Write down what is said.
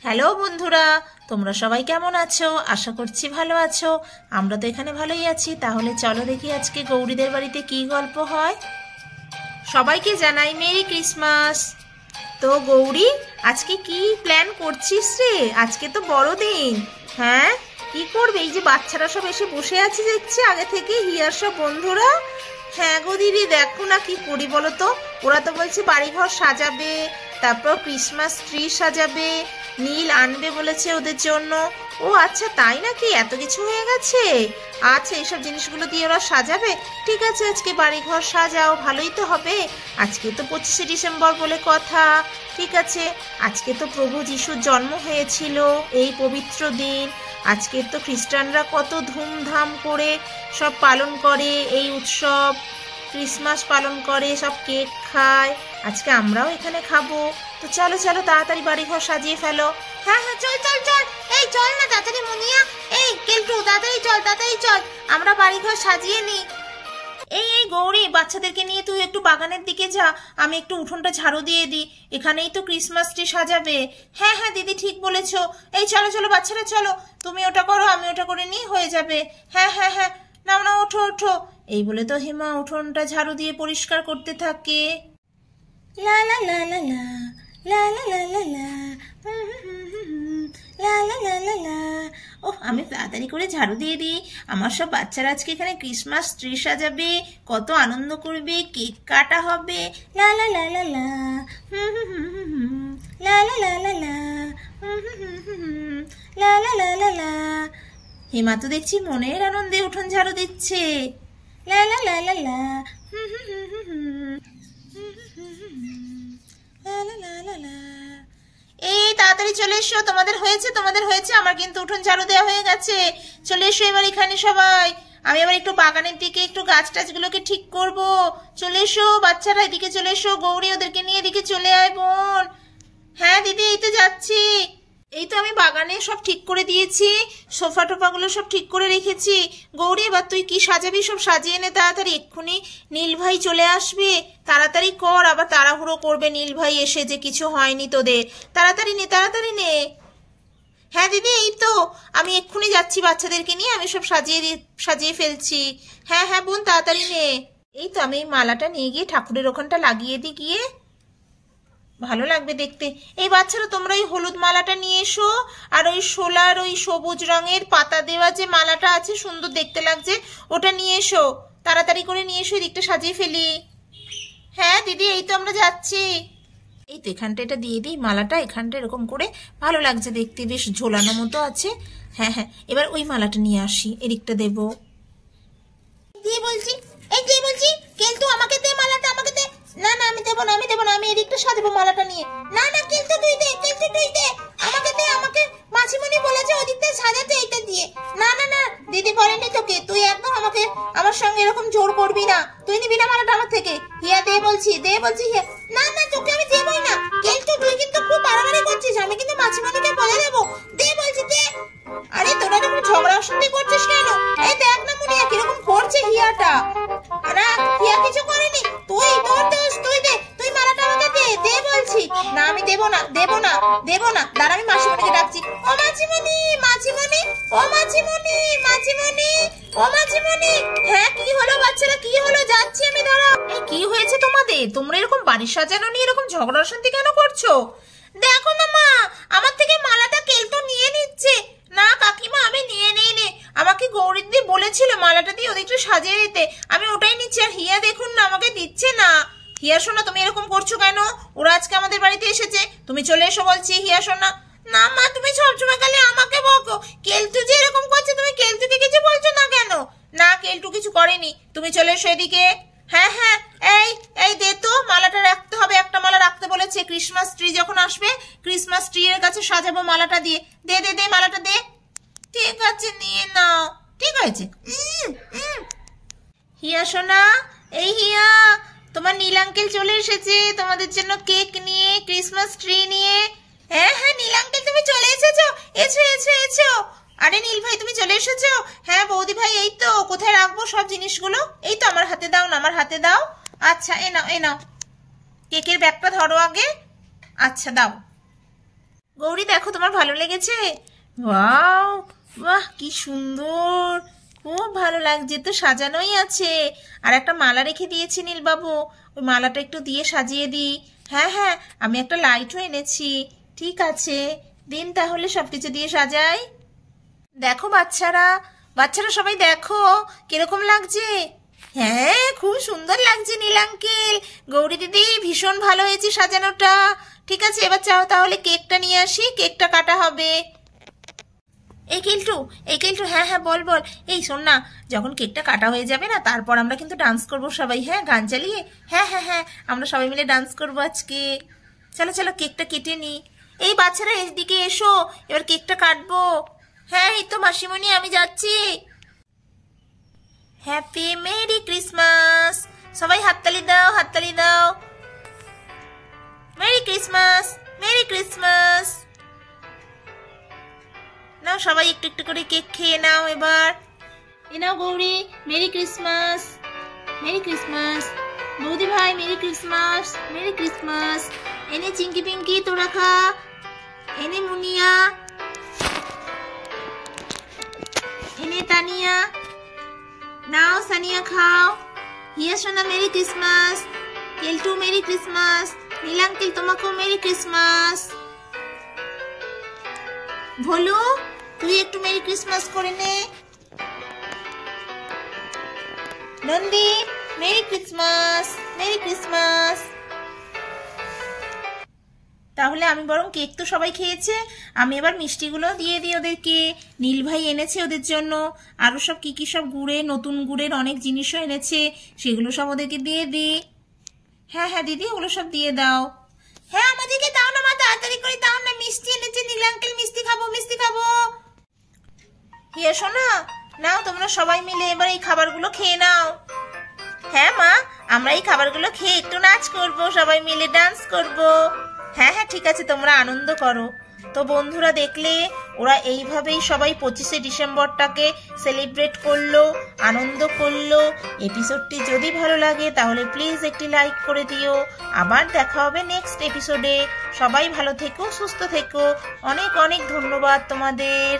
Hello বন্ধুরা, তোমরা সবাই কেমন আছো? আশা করছি ভালো আছো। আমরা তো এখানে ভালোই আছি। তাহলে চলো দেখি আজকে গৌরীদের বাড়িতে কি গল্প হয়। সবাইকে জানাই মেরি ক্রিসমাস। তো গৌরী, আজকে কি প্ল্যান করছিস রে? আজকে তো বড়দিন। হ্যাঁ, কি করবে? এই যে বাচ্চারা সব এসে বসে আছে দেখছি আগে থেকে, হিয়ার সব বন্ধুরা। হ্যাঁ গো দিদি, দেখো না কি করি বলো তো। ওরা তো বলছে বাড়িঘর সাজাবে, তারপর ক্রিসমাস ট্রি সাজাবে, নীল আনবে বলেছে ওদের জন্য। ও আচ্ছা, তাই নাকি? এত কিছু হয়ে গেছে। আচ্ছা, এইসব জিনিসগুলো দিয়ে ওরা সাজাবে। ঠিক আছে, আজকে বাড়িঘর সাজাও, ভালোই তো হবে। আজকে তো 25শে ডিসেম্বর বলে কথা। ঠিক আছে, আজকে তো প্রভু যিশুর জন্ম হয়েছিল, এই পবিত্র দিন। আজকে তো খ্রিস্টানরা কত ধুমধাম করে সব পালন করে এই উৎসব, ক্রিসমাস পালন করে, সব কেক খায়। আজকে আমরাও এখানে খাবো। তো চলো চলো, তাড়াতাড়ি বাড়িঘর সাজিয়ে ফেলো। হ্যাঁ হ্যাঁ, চল চল চল। এই চল না তাড়াতাড়ি মুনিয়া, এই কেলটু তাড়াতাড়ি চল, তাড়াতাড়ি চল, আমরা বাড়িঘর সাজিয়ে নিই। এই এই গৌরী, বাচ্চাদেরকে নিয়ে তুই একটু বাগানের দিকে যা, আমি একটু উঠোনটা ঝাড়ু দিয়ে দিই। এখানেই তো ক্রিসমাস ট্রি সাজাবে। হ্যাঁ হ্যাঁ দিদি, ঠিক বলেছো। এই চলো চলো বাচ্চারা, চলো, তুমি ওটা করো, আমি ওটা করে নিই, হয়ে যাবে। হ্যাঁ হ্যাঁ হ্যাঁ, নাও না, ওঠো ওঠো। এই বলে তো হিমা উঠোনটা ঝাড়ু দিয়ে পরিষ্কার করতে থাকে। লা লা লা লা লা লা লা লা লা লা লা লা লা লা লা। ওহ, আমি তাড়াতাড়ি করে ঝাড়ু দিয়ে দিই। আমার সব বাচ্চারা আজকে এখানে ক্রিসমাস ট্রি সাজাবে, কত আনন্দ করবে, কেক কাটা হবে। লা লা লা লা লা লা লা লা লা লা লা লা লা লা লা। হেমা তো দেখছি মনের আনন্দে উঠোন ঝাড়ু দিচ্ছে। লা লা লা লা লা এই তাড়াতাড়ি চলে এসো, তোমাদের হয়েছে, তোমাদের হয়েছে। আমার কিন্তু উঠোন ঝাড়ু দেওয়া হয়ে গেছে। চলে এসো এবার এখানে সবাই। আমি আবার একটু বাগানের দিকে একটু গাছ টাছগুলোকে ঠিক করব। চলে এসো বাচ্চারা, এদিকে চলে এসো। গৌরী, ওদেরকে নিয়ে এদিকে চলে আয় বোন। হ্যাঁ দিদি, এই তো যাচ্ছি। এই তো আমি বাগানে সব ঠিক করে দিয়েছি, সোফা টোফাগুলো সব ঠিক করে রেখেছি। গৌরী, এবার তুই কি সাজাবি সব সাজিয়ে নে তাড়াতাড়ি, এক্ষুনি নীল ভাই চলে আসবে। তাড়াতাড়ি কর, আবার তাড়াহুড়ো করবে নীল ভাই এসে যে কিছু হয়নি তোদের। তাড়াতাড়ি নে, তাড়াতাড়ি নে। হ্যাঁ দিদি, এই তো আমি এক্ষুনি যাচ্ছি, বাচ্চাদেরকে নিয়ে আমি সব সাজিয়ে ফেলছি। হ্যাঁ হ্যাঁ বোন, তাড়াতাড়ি নে। এই তো আমি এই মালাটা নিয়ে গিয়ে ঠাকুরের ওখানটা লাগিয়ে দিই গিয়ে, ভালো লাগবে দেখতে। এই বাচ্চারা, তোমরা ওই হলুদ মালাটা নিয়ে এসো, আর ওই শোলার ওই সবুজ রঙের পাতা দেওয়া যে মালাটা আছে, সুন্দর দেখতে লাগছে, ওটা নিয়ে এসো। তাড়াতাড়ি করে নিয়ে এসো, এদিকটা সাজিয়ে ফেলি। হ্যাঁ দিদি, এই তো আমরা যাচ্ছি। এই তো এখানটা এটা দিয়ে দিই, মালাটা এখানটা এরকম করে, ভালো লাগছে দেখতে, বেশ ঝোলানো মতো আছে। হ্যাঁ হ্যাঁ, এবার ওই মালাটা নিয়ে আসি, এদিকটা দেবো। দিয়ে বলছি, এই দিয়ে বলছি, কিন্তু আমাকে দে মালাটা, আমাকে দে। না না, আমি দেবো না, আমি দেবো না, আমি এদিকটা সাজাবো মালাটা নিয়ে। না না, কিন্তু তুই দে, কিন্তু তুই দে, আমাকে দে, আমাকে মাসিমণি বলেছে ওদিকটা সাজাতে, এইটা দিয়ে। না না না, দিদি বলেনি তোকে, তুই একদম আমাকে আমার সঙ্গে এরকম জোর করবি না। তুই নিবি না মালাটা আমার থেকে। হিয়া দে বলছি, দে বলছি হিয়া। না না, তোকে আমি দেবই না। কিন্তু তুই কিন্তু খুব বাড়াবাড়ি করছিস, আমি কিন্তু মাসিমণিকে বলে দেবো। দে বলছি, দে। আরে তোরা এরকম ঝগড়া অশান্তি করছিস কেন? এই দেখ না মুনিয়া কিরকম করছে হিয়াটা। না, হিয়া কিছু করেনি। তুই তোর দোষ, তুই দে, তুই মালাটা আমাকে দে, দে বলছি। না আমি দেবো না, দেবো না, দেবো না। দাঁড়া, আমি মাসিমণিকে ডাকছি। ও মাসিমণি, মাসিমণি, ও মাসিমণি, মাসিমণি, ও মাসিমণি। হ্যাঁ কি হলো বাচ্চারা, কি হলো? যাচ্ছি আমি, দাঁড়াও। এই কি হয়েছে তোমাদের? তোমরা এরকম বাড়ি সাজানো নিয়ে এরকম ঝগড়া অশান্তি কেন করছো? দেখো না মা, আমার থেকে মালাটা কেলটু নিয়ে নিচ্ছে। না কাকিমা, আমি নিয়ে নেই নে, আমাকে গৌরীদি বলেছিল মালাটা দিয়ে ওদিকটা সাজিয়ে দিতে, আমি ওটাই নিচ্ছি। আর হিয়া দেখুন না, আমাকে দিচ্ছে না। হিয়া সোনা, তুমি এরকম করছো কেন? ওরা আজকে আমাদের বাড়িতে এসেছে, তুমি চলে এসো বলছি। হিয়া সোনা, না মা, তুমি সবসময় খালি আমাকে বকো। কেলটু যে এরকম করছে, তুমি কেলটুকে কিছু বলছো না কেন? না, কেলটু কিছু করেনি, তুমি চলে এসো এদিকে। হ্যাঁ হ্যাঁ, এই এই দে তো, মালাটা রাখতে হবে, একটা মালা রাখতে বলেছে। ক্রিসমাস ট্রি যখন আসবে, ক্রিসমাস ট্রি এর কাছে সাজাবো মালাটা দিয়ে। দে দে দে, মালাটা দে। ঠিক আছে, নিয়ে নাও। ঠিক আছে। হিয়া সোনা, এই হিয়া, তোমার নীল আঙ্কেল চলে এসেছে তোমাদের জন্য কেক নিয়ে, ক্রিসমাস ট্রি নিয়ে। হ্যাঁ হ্যাঁ নীল আঙ্কেল, তুমি চলে এসেছো, এসো এসো এসো। আরে নীল ভাই, তুমি চলে এসেছো? হ্যাঁ বৌদি ভাই, এই তো। কোথায় রাখবো সব জিনিসগুলো? এই তো আমার হাতে দাও না, আমার হাতে দাও। আচ্ছা, এ নাও এ নাও, কেকের ব্যাগটা ধরো আগে। আচ্ছা দাও। গৌরী দেখো তোমার ভালো লেগেছে? ওয়াও, বাহ কি সুন্দর, খুব ভালো লাগছে তো, সাজানোই আছে। আর একটা মালা রেখে দিয়েছি নীলবাবু, ওই মালাটা একটু দিয়ে সাজিয়ে দিই। হ্যাঁ হ্যাঁ, আমি একটা লাইটও এনেছি। ঠিক আছে, দিন তাহলে সবকিছু দিয়ে সাজাই। দেখো বাচ্চারা, বাচ্চারা সবাই দেখো কিরকম লাগছে। হ্যাঁ খুব সুন্দর লাগছে নীল আঙ্কেল, গৌরী দিদি ভীষণ ভালো হয়েছে সাজানোটা। ঠিক আছে, এবার চাও তাহলে কেকটা নিয়ে আসি, কেকটা কাটা হবে। এই কেলটু, হ্যাঁ হ্যাঁ বল বল। এই শোন না, যখন কেকটা কাটা হয়ে যাবে না, তারপর আমরা কিন্তু ডান্স করব সবাই, হ্যাঁ গান চালিয়ে। হ্যাঁ হ্যাঁ হ্যাঁ, আমরা সবাই মিলে ডান্স করবো আজকে। চলো চলো কেকটা কেটে নি। এই বাচ্চারা এদিকে এসো, এবার কেকটা কাটবো। হ্যাঁ এই তো মাসিমণি, আমি যাচ্ছি। হ্যাপি মেরি ক্রিসমাস, সবাই হাততালি দাও, হাততালি দাও। Merry Christmas, merry Christmas. নাও সবাই একটু একটু করে কেক খেয়ে নাও এবার। এ নাও Gauri, merry Christmas, merry Christmas. বৌদি ভাই মেরি ক্রিসমাস, মেরি ক্রিসমাস। এনে চিঙ্কি পিঙ্কি তোরা খা, এনে মুনিয়া, এনে তানিয়া, নাও সানিয়া খাও। হিয়া সোনা merry Christmas, Keltu merry Christmas, নীল আঙ্কেল তোমাকেও মেরি ক্রিসমাস। ভোলু তুই একটু মেরি ক্রিসমাস করে নে। Nandi Mary Christmas, merry Christmas. তাহলে আমি বরং, কেক তো সবাই খেয়েছে, আমি এবার মিষ্টিগুলো দিয়ে দিই ওদেরকে। নীল ভাই এনেছে ওদের জন্য আরো সব কি কি সব গুড়ের, নতুন গুড়ের অনেক জিনিসও এনেছে, সেগুলো সব ওদেরকে দিয়ে দিই। হ্যাঁ হ্যাঁ দিদি, ওগুলো সব দিয়ে দাও। হ্যাঁ আমাদেরকে দাও না মা, তাড়াতাড়ি করে দাও না, মিষ্টি এনেছে নীল আঙ্কেল, মিষ্টি খাবো, মিষ্টি খাবো। হিয়া শোনা, নাও তোমরা সবাই মিলে এবার এই খাবারগুলো খেয়ে নাও। হ্যাঁ মা, আমরা এই খাবারগুলো খেয়ে একটু নাচ করব, সবাই মিলে ডান্স করব। হ্যাঁ হ্যাঁ ঠিক আছে, তোমরা আনন্দ করো। তো বন্ধুরা দেখলে, ওরা এইভাবেই সবাই 25শে ডিসেম্বরটাকে সেলিব্রেট করলো, আনন্দ করলো। এপিসোডটি যদি ভালো লাগে তাহলে প্লিজ একটি লাইক করে দিও। আবার দেখা হবে নেক্সট এপিসোডে। সবাই ভালো থেকো, সুস্থ থেকো। অনেক অনেক ধন্যবাদ তোমাদের।